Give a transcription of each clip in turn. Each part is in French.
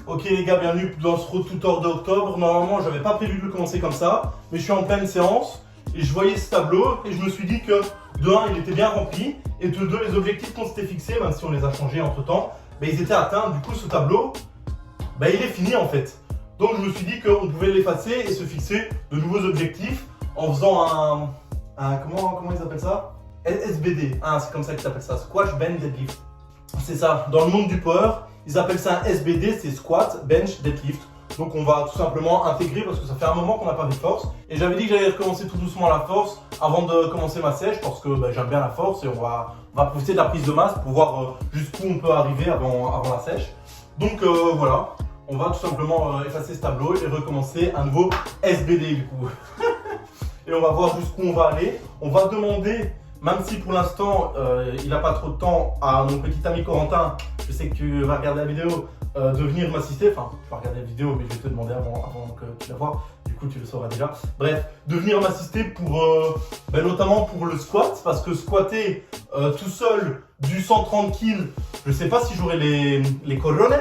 Ok les gars, bienvenue dans ce road tutor d'octobre. Normalement, j'avais pas prévu de le commencer comme ça, mais je suis en pleine séance et je voyais ce tableau et je me suis dit que de 1, il était bien rempli et de 2, les objectifs qu'on s'était fixés, même si on les a changés entre temps, ils étaient atteints. Du coup, ce tableau, il est fini en fait. Donc je me suis dit qu'on pouvait l'effacer et se fixer de nouveaux objectifs en faisant comment ils appellent ça? SBD, c'est comme ça qu'ils appellent ça, Squash Bench Deadlift. C'est ça, dans le monde du power, ils appellent ça un SBD, c'est Squat Bench Deadlift. Donc on va tout simplement intégrer parce que ça fait un moment qu'on n'a pas fait de force. Et j'avais dit que j'allais recommencer tout doucement la force avant de commencer ma sèche parce que j'aime bien la force et on va profiter de la prise de masse pour voir jusqu'où on peut arriver avant la sèche. Donc voilà, on va tout simplement effacer ce tableau et recommencer un nouveau SBD du coup. Et on va voir jusqu'où on va aller. On va demander, même si pour l'instant il n'a pas trop de temps, à mon petit ami Corentin, je sais que tu vas regarder la vidéo, de venir m'assister. Enfin, tu vas regarder la vidéo, mais je vais te demander avant que tu la vois. Du coup, tu le sauras déjà. Bref, de venir m'assister pour, notamment pour le squat, parce que squatter tout seul du 130 kg, je sais pas si j'aurai les cojones.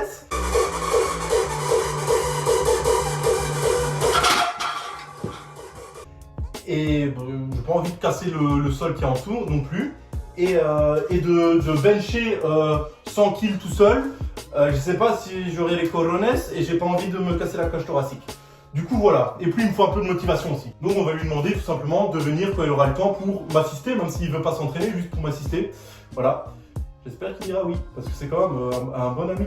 Et j'ai pas envie de casser le sol qui est en dessous non plus. Et de bencher 100 kg tout seul, je sais pas si j'aurai les corones et j'ai pas envie de me casser la cage thoracique. Du coup voilà, et puis il me faut un peu de motivation aussi. Donc on va lui demander tout simplement de venir quand il aura le temps pour m'assister, même s'il veut pas s'entraîner, juste pour m'assister. Voilà, j'espère qu'il dira oui, parce que c'est quand même un bon ami.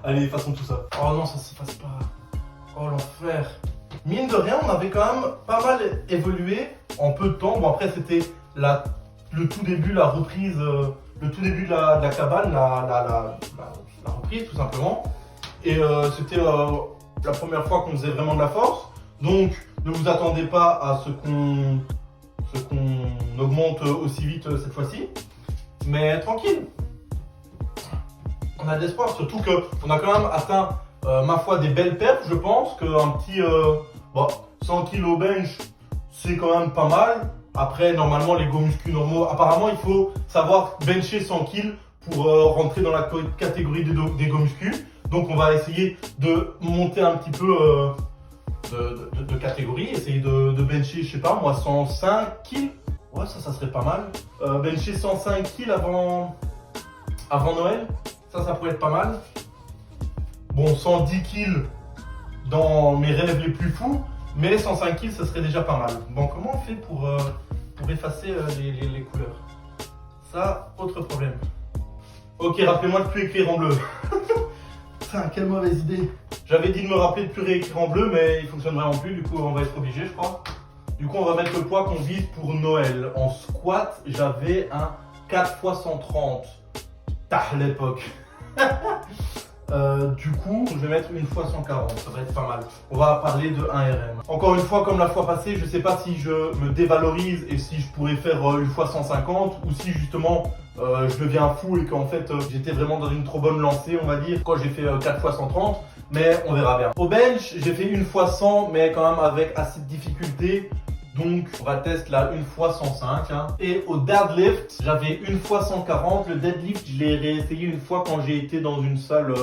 Allez, façons tout ça. Oh non, ça se passe pas. Oh l'enfer. Mine de rien, on avait quand même pas mal évolué en peu de temps. Bon après c'était le tout début, la reprise, le tout début de la cabane, la reprise tout simplement. Et c'était la première fois qu'on faisait vraiment de la force. Donc ne vous attendez pas à ce qu'on augmente aussi vite cette fois-ci. Mais tranquille, on a de l'espoir, surtout qu'on a quand même atteint ma foi des belles perfs. Je pense qu'un petit 100 kg au bench, c'est quand même pas mal. Après, normalement, les go muscu normaux, apparemment, il faut savoir bencher 100 kg pour rentrer dans la catégorie des go muscu. Donc, on va essayer de monter un petit peu de catégorie, essayer de bencher, je sais pas, moi, 105 kg. Ouais, ça serait pas mal. Bencher 105 kg avant Noël, ça pourrait être pas mal. Bon, 110 kg dans mes rêves les plus fous, mais 105 kg, ça serait déjà pas mal. Bon, comment on fait pour effacer les couleurs? Ça, autre problème. Ok, rappelez-moi de plus écrire en bleu. Putain, quelle mauvaise idée. J'avais dit de me rappeler de plus réécrire en bleu, mais il fonctionne vraiment plus, du coup on va être obligé, je crois. Du coup, on va mettre le poids qu'on vise pour Noël. En squat, j'avais un 4x130. Tah, l'époque. Du coup, je vais mettre une fois 140, ça va être pas mal. On va parler de 1 RM. Encore une fois, comme la fois passée, je sais pas si je me dévalorise et si je pourrais faire une fois 150 ou si justement je deviens fou et qu'en fait j'étais vraiment dans une trop bonne lancée, on va dire, quand j'ai fait 4 fois 130, mais on verra bien. Au bench, j'ai fait une fois 100, mais quand même avec assez de difficulté. Donc on va tester là une fois 105. Et au deadlift, j'avais une fois 140. Le deadlift, je l'ai réessayé une fois quand j'ai été dans une salle,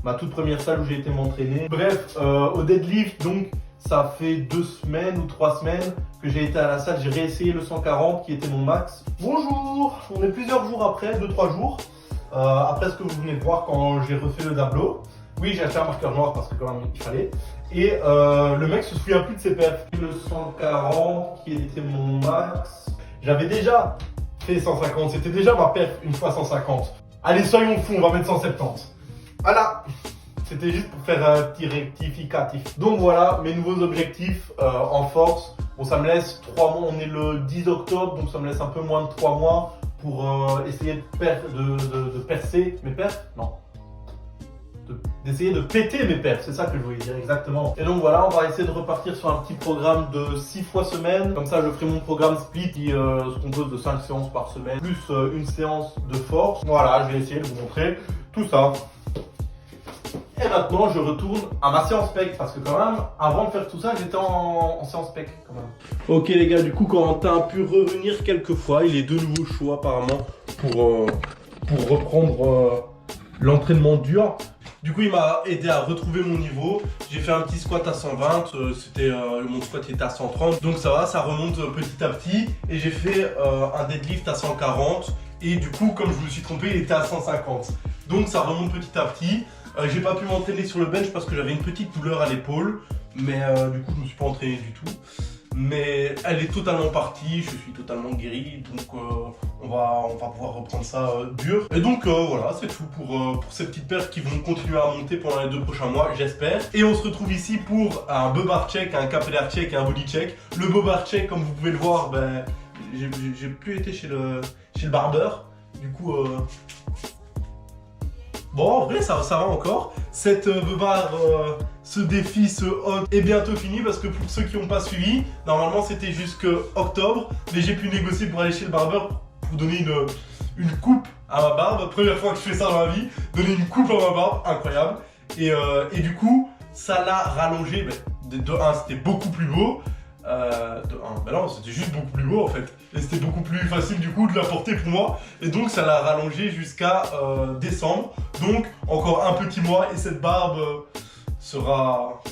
ma toute première salle où j'ai été m'entraîner. Bref, au deadlift, donc ça fait 2 semaines ou 3 semaines que j'ai été à la salle. J'ai réessayé le 140 qui était mon max. Bonjour, on est plusieurs jours après, 2-3 jours. Après ce que vous venez de voir quand j'ai refait le tableau. Oui, j'ai acheté un marqueur noir parce que quand même il fallait. Et le mec se souvient plus de ses perfs. Le 140 qui était mon max. J'avais déjà fait 150, c'était déjà ma perf une fois 150. Allez, soyons fous, on va mettre 170. Voilà, c'était juste pour faire un petit rectificatif. Donc voilà, mes nouveaux objectifs en force. Bon, ça me laisse 3 mois, on est le 10 octobre, donc ça me laisse un peu moins de 3 mois pour essayer de percer mes perfs. Non. D'essayer de péter mes perfs, c'est ça que je voulais dire exactement. Et donc voilà, on va essayer de repartir sur un petit programme de 6 fois semaine. Comme ça, je ferai mon programme split qui se compose de 5 séances par semaine, plus une séance de force. Voilà, je vais essayer de vous montrer tout ça. Et maintenant, je retourne à ma séance pec, parce que quand même, avant de faire tout ça, j'étais en séance pec quand même. Ok les gars, du coup, Corentin a pu revenir quelques fois. Il est de nouveau chaud apparemment pour reprendre l'entraînement dur. Du coup, il m'a aidé à retrouver mon niveau. J'ai fait un petit squat à 120, mon squat était à 130. Donc ça va, ça remonte petit à petit. Et j'ai fait un deadlift à 140. Et du coup, comme je me suis trompé, il était à 150. Donc ça remonte petit à petit. J'ai pas pu m'entraîner sur le bench parce que j'avais une petite douleur à l'épaule. Mais du coup, je me suis pas entraîné du tout. Mais elle est totalement partie, je suis totalement guéri, donc on va pouvoir reprendre ça dur. Et donc voilà, c'est tout pour ces petites perfs qui vont continuer à monter pendant les 2 prochains mois, j'espère. Et on se retrouve ici pour un bumper check, un capillaire check et un body check. Le bumper check, comme vous pouvez le voir, ben, j'ai plus été chez le barbeur. Du coup, bon, en vrai, ça va encore. Cette ce défi, ce haul est bientôt fini parce que pour ceux qui n'ont pas suivi, normalement c'était jusqu'à octobre, mais j'ai pu négocier pour aller chez le barbeur pour donner une coupe à ma barbe. Première fois que je fais ça dans ma vie, donner une coupe à ma barbe, incroyable. Et du coup, ça l'a rallongé. De 1, c'était beaucoup plus beau. Ben non, c'était juste beaucoup plus beau en fait. Et c'était beaucoup plus facile du coup de la porter pour moi. Et donc ça l'a rallongé jusqu'à décembre. Donc encore un petit mois et cette barbe sera...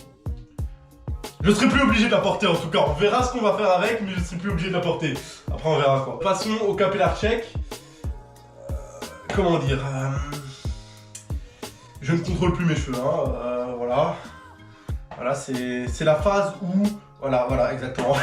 Je serai plus obligé de la porter en tout cas. On verra ce qu'on va faire avec, mais je serai plus obligé de la porter. Après on verra quoi. Passons au capillaire check. Comment dire je ne contrôle plus mes cheveux, hein. Voilà. Voilà, c'est la phase où... Voilà, exactement.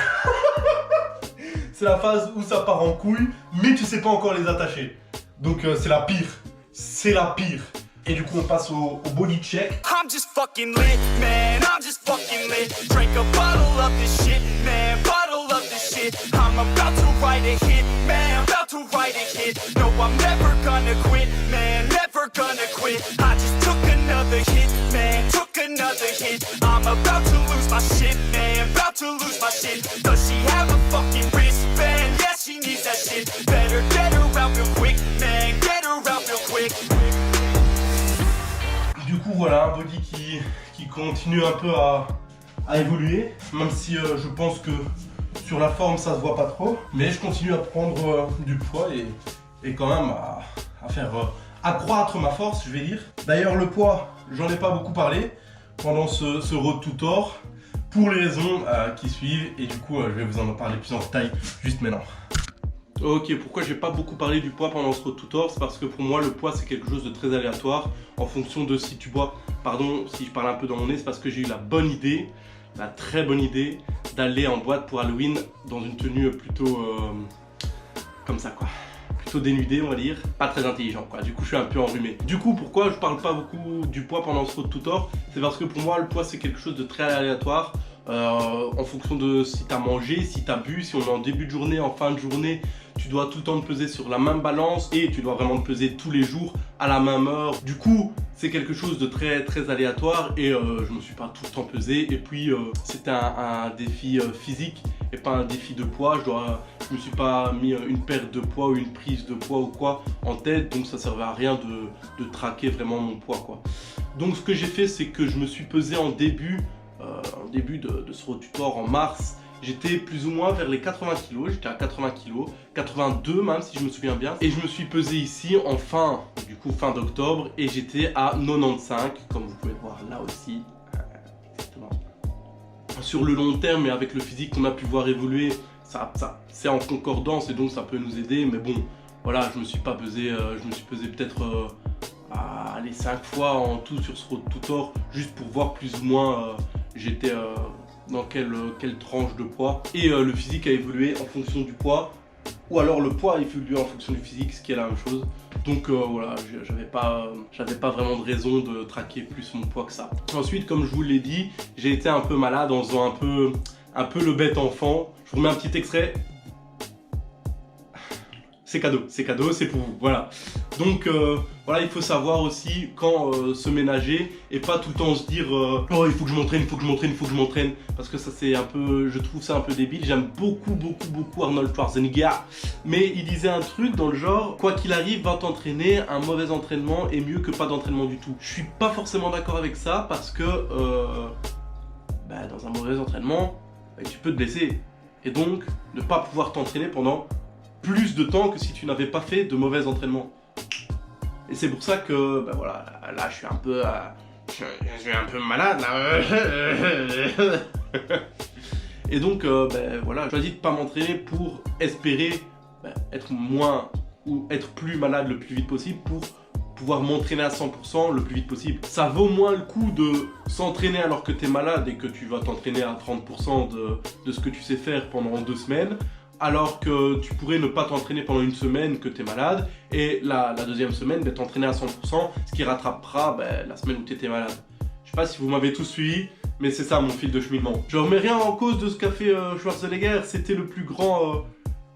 C'est la phase où ça part en couille, mais tu sais pas encore les attacher. Donc c'est la pire. C'est la pire. Et du coup on passe au body check. I'm just fucking lit, man, I'm just fucking lit. Drink a bottle of this shit, man, bottle of this shit. I'm about to write a hit, man, about to write a hit. No, I'm never gonna quit, man, never gonna quit. I just took another hit, man, took another hit. I'm about to lose my shit, man, about to lose my shit. Does she have a fucking wristband? Yeah, she needs that shit. Better get her out real quick, man, get her out real quick. Du coup voilà, un body qui continue un peu à évoluer, même si je pense que sur la forme ça se voit pas trop, mais je continue à prendre du poids et quand même à faire accroître ma force, je vais dire. D'ailleurs le poids, j'en ai pas beaucoup parlé pendant ce road to Thor pour les raisons qui suivent et du coup je vais vous en parler plus en détail juste maintenant. Ok, pourquoi j'ai pas beaucoup parlé du poids pendant ce road to Thor? C'est parce que pour moi le poids c'est quelque chose de très aléatoire en fonction de si tu bois. Pardon si je parle un peu dans mon nez, c'est parce que j'ai eu la bonne idée, la très bonne idée d'aller en boîte pour Halloween dans une tenue plutôt comme ça quoi. Plutôt dénudée on va dire, pas très intelligent quoi, du coup je suis un peu enrhumé. Du coup pourquoi je parle pas beaucoup du poids pendant ce road to Thor? C'est parce que pour moi le poids c'est quelque chose de très aléatoire. En fonction de si tu as mangé, si tu as bu, si on est en début de journée, en fin de journée, tu dois tout le temps te peser sur la même balance et tu dois vraiment te peser tous les jours à la même heure. Du coup, c'est quelque chose de très très aléatoire et je me suis pas tout le temps pesé. Et puis, c'était un défi physique et pas un défi de poids. Je me suis pas mis une perte de poids ou une prise de poids ou quoi en tête, donc ça servait à rien de traquer vraiment mon poids quoi. Donc ce que j'ai fait, c'est que je me suis pesé en début de ce road to Thor en mars. J'étais plus ou moins vers les 80 kg, j'étais à 80 kg, 82 même si je me souviens bien. Et je me suis pesé ici en fin d'octobre et j'étais à 95, comme vous pouvez le voir là aussi. Exactement. Sur le long terme et avec le physique qu'on a pu voir évoluer, ça c'est en concordance et donc ça peut nous aider. Mais bon, voilà, je me suis pas pesé, je me suis pesé peut-être les 5 fois en tout sur ce road to Thor, juste pour voir plus ou moins j'étais dans quelle tranche de poids. Et le physique a évolué en fonction du poids, ou alors le poids a évolué en fonction du physique, ce qui est la même chose. Donc voilà, j'avais pas vraiment de raison de traquer plus mon poids que ça. Ensuite, comme je vous l'ai dit, j'ai été un peu malade en faisant un peu le bête enfant. Je vous remets un petit extrait. C'est cadeau, c'est pour vous, voilà. Donc voilà, il faut savoir aussi quand se ménager et pas tout le temps se dire oh il faut que je m'entraîne, parce que ça c'est un peu, je trouve ça un peu débile. J'aime beaucoup Arnold Schwarzenegger, mais il disait un truc dans le genre quoi qu'il arrive, va t'entraîner, un mauvais entraînement est mieux que pas d'entraînement du tout. Je suis pas forcément d'accord avec ça parce que dans un mauvais entraînement, tu peux te blesser et donc ne pas pouvoir t'entraîner pendant plus de temps que si tu n'avais pas fait de mauvais entraînements. Et c'est pour ça que, ben voilà, là je suis un peu... je suis un peu malade là. Et donc, ben voilà, je choisis de pas m'entraîner pour espérer être moins ou être plus malade le plus vite possible pour pouvoir m'entraîner à 100% le plus vite possible. Ça vaut moins le coup de s'entraîner alors que t'es malade et que tu vas t'entraîner à 30% de ce que tu sais faire pendant 2 semaines, alors que tu pourrais ne pas t'entraîner pendant 1 semaine que t'es malade, et la deuxième semaine t'entraîner à 100%, ce qui rattrapera la semaine où t'étais malade. Je sais pas si vous m'avez tous suivi, mais c'est ça mon fil de cheminement. Je remets rien en cause de ce qu'a fait Schwarzenegger, c'était le plus grand...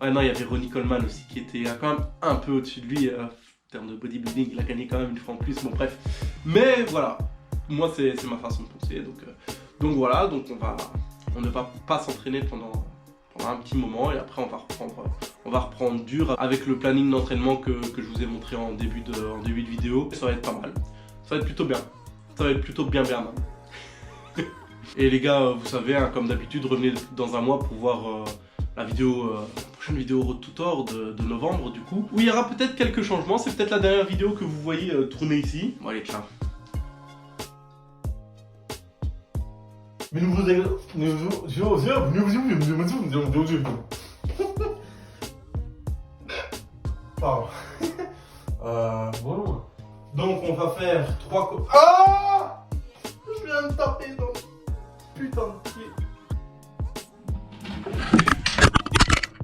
Ouais non, il y avait Ronnie Coleman aussi qui était quand même un peu au-dessus de lui. En termes de bodybuilding, il a gagné quand même 1 fois en plus, bon bref. Mais voilà, moi c'est ma façon de penser, donc voilà, donc on ne va pas s'entraîner pendant un petit moment, et après on va reprendre dur avec le planning d'entraînement que je vous ai montré en début de vidéo. Ça va être pas mal, ça va être plutôt bien, ça va être plutôt bien même. Et les gars, vous savez, hein, comme d'habitude, revenez dans un mois pour voir la prochaine vidéo Road to Thor de novembre du coup, où il y aura peut-être quelques changements. C'est peut-être la dernière vidéo que vous voyez tourner ici. Bon allez, ciao. Mais Pardon. Bonjour. Donc on va faire 3... Ah! Je viens de taper dans... Putain de...